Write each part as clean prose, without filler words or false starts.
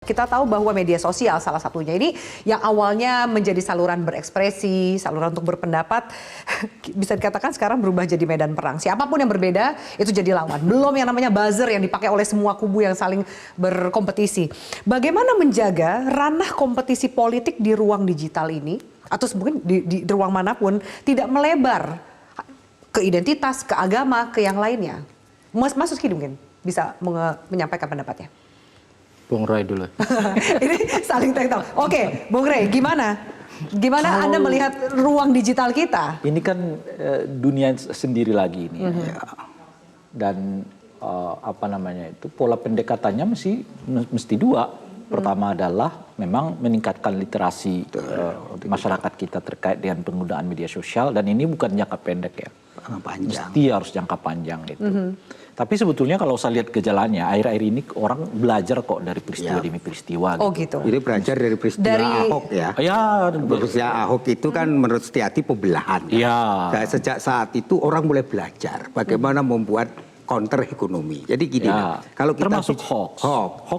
Kita tahu bahwa media sosial salah satunya ini yang awalnya menjadi saluran berekspresi, saluran untuk berpendapat, bisa dikatakan sekarang berubah jadi medan perang. Siapapun yang berbeda itu jadi lawan. Belum yang namanya buzzer yang dipakai oleh semua kubu yang saling berkompetisi. Bagaimana menjaga ranah kompetisi politik di ruang digital ini, atau mungkin di ruang manapun, tidak melebar ke identitas, ke agama, ke yang lainnya? Mas Suski mungkin bisa menyampaikan pendapatnya. Bung Ray dulu. Ini saling tahu. Oke, Bung Ray, gimana? Gimana Anda melihat ruang digital kita? Ini kan dunia sendiri lagi ini. Ya. Dan apa namanya itu pola pendekatannya mesti dua. Pertama adalah memang meningkatkan literasi masyarakat kita terkait dengan penggunaan media sosial, dan ini bukan jangka pendek ya. Mesti harus jangka panjang gitu. Tapi sebetulnya kalau saya lihat gejalanya, akhir-akhir ini orang belajar kok dari peristiwa demi peristiwa. Oh gitu. Jadi belajar dari peristiwa Ahok ya. Ya, peristiwa Ahok itu kan menurut Setiati pembelahan. Ya. Nah, sejak saat itu orang mulai belajar bagaimana membuat counter ekonomi. Jadi gini, kalau kita termasuk hoax.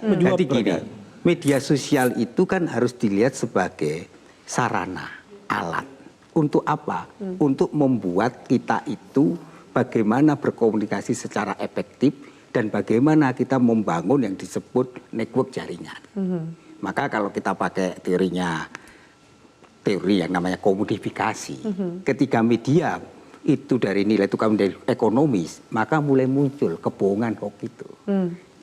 Jadi gini, media sosial itu kan harus dilihat sebagai sarana, alat. Untuk apa? Untuk membuat kita itu bagaimana berkomunikasi secara efektif dan bagaimana kita membangun yang disebut network jaringan. Maka kalau kita pakai teori yang namanya komodifikasi, ketika media itu dari nilai tukar menjadi ekonomis, maka mulai muncul kebohongan hoax itu.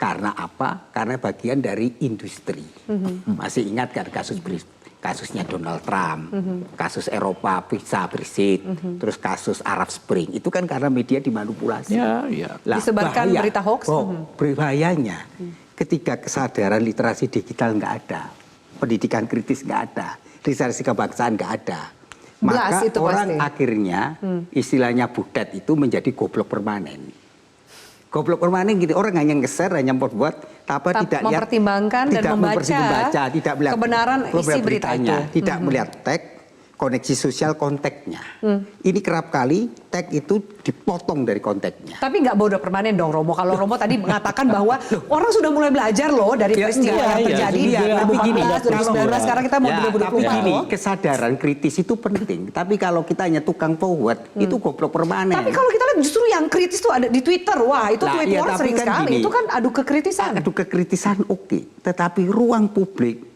Karena apa? Karena bagian dari industri. Masih ingat kan kasusnya Donald Trump, kasus Eropa visa Brexit, terus kasus Arab Spring, itu kan karena media dimanipulasi. Disebarkan berita hoax. Berbahayanya ketika kesadaran literasi digital nggak ada, pendidikan kritis nggak ada, literasi kebangsaan nggak ada, maka orang akhirnya istilahnya budet itu menjadi goblok permanen. Goblok permanen gitu, orang hanya nge-share, hanya membuat tapi tidak mempertimbangkan dan membaca tidak melihat kebenaran isi beritanya, tidak melihat tag, koneksi sosial, konteksnya. Ini kerap kali tag itu dipotong dari konteksnya. Tapi nggak bodoh permanen dong Romo. Kalau Romo tadi mengatakan bahwa orang sudah mulai belajar loh dari peristiwa yang terjadi di 2014, 2019, sekarang kita mau 2024 loh. Kesadaran kritis itu penting. Tapi kalau kita hanya tukang forward, itu goblok permanen. Tapi kalau kita lihat justru yang kritis tuh ada di Twitter. Wah, itu tweet war sering sekali. Itu kan adu kekritisan. Adu kekritisan oke. Tetapi ruang publik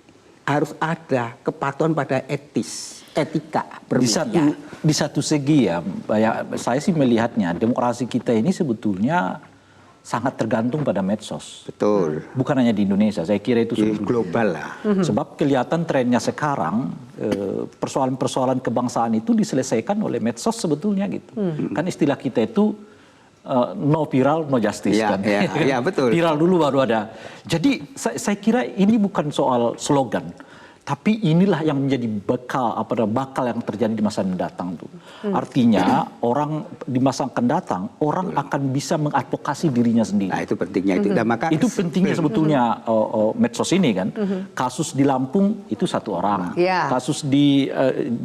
harus ada kepatuhan pada etika bermedia. Di satu segi ya, saya sih melihatnya demokrasi kita ini sebetulnya sangat tergantung pada medsos. Betul. Bukan hanya di Indonesia, saya kira itu global lah. Sebab kelihatan trennya sekarang persoalan-persoalan kebangsaan itu diselesaikan oleh medsos sebetulnya gitu. Kan istilah kita itu no viral, no justice kan. Ya, betul. Viral dulu baru ada. Jadi saya kira ini bukan soal slogan. Tapi inilah yang menjadi bakal yang terjadi di masa mendatang tuh. Artinya orang di masa akan datang orang akan bisa mengadvokasi dirinya sendiri. Nah, itu pentingnya itu. Dan maka itu pentingnya sebetulnya medsos ini kan. Kasus di Lampung itu satu orang. Kasus di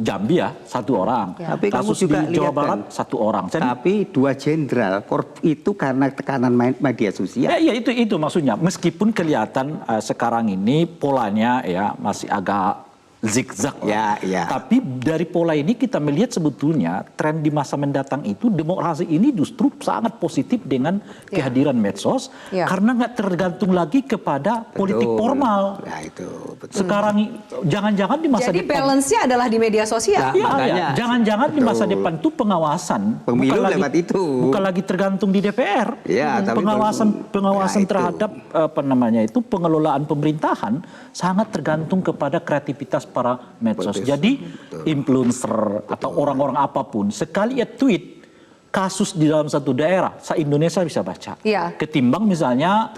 Jambi ya satu orang. Tapi kasus juga di Jawa Barat satu orang. Tapi dua jenderal itu karena tekanan media sosial. Ya itu maksudnya. Meskipun kelihatan sekarang ini polanya ya masih agak zigzag tapi dari pola ini kita melihat sebetulnya tren di masa mendatang itu demokrasi ini justru sangat positif dengan kehadiran medsos karena nggak tergantung lagi kepada politik formal. Itu betul. Sekarang jangan-jangan di masa depan. Jadi balance-nya adalah di media sosial. Jangan-jangan di masa depan itu pengawasan pemilu lewat itu bukan lagi tergantung di DPR. Pengawasan terhadap pengelolaan pemerintahan sangat tergantung kepada kreativitas para medsos. Jadi influencer atau orang-orang apapun sekali ya tweet kasus di dalam satu daerah, se-Indonesia bisa baca. Ketimbang misalnya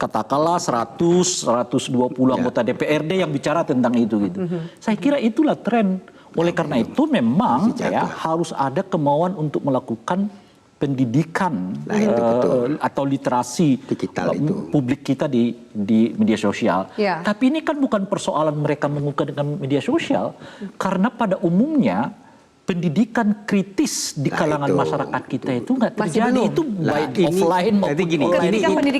katakanlah 120 anggota DPRD yang bicara tentang itu gitu. Saya kira itulah tren. Oleh karena itu memang harus ada kemauan untuk melakukan pendidikan atau literasi digital publik kita di media sosial. Tapi ini kan bukan persoalan mereka menggunakan media sosial, karena pada umumnya pendidikan kritis di kalangan masyarakat kita itu nggak terjadi. Itu baik offline maupun online.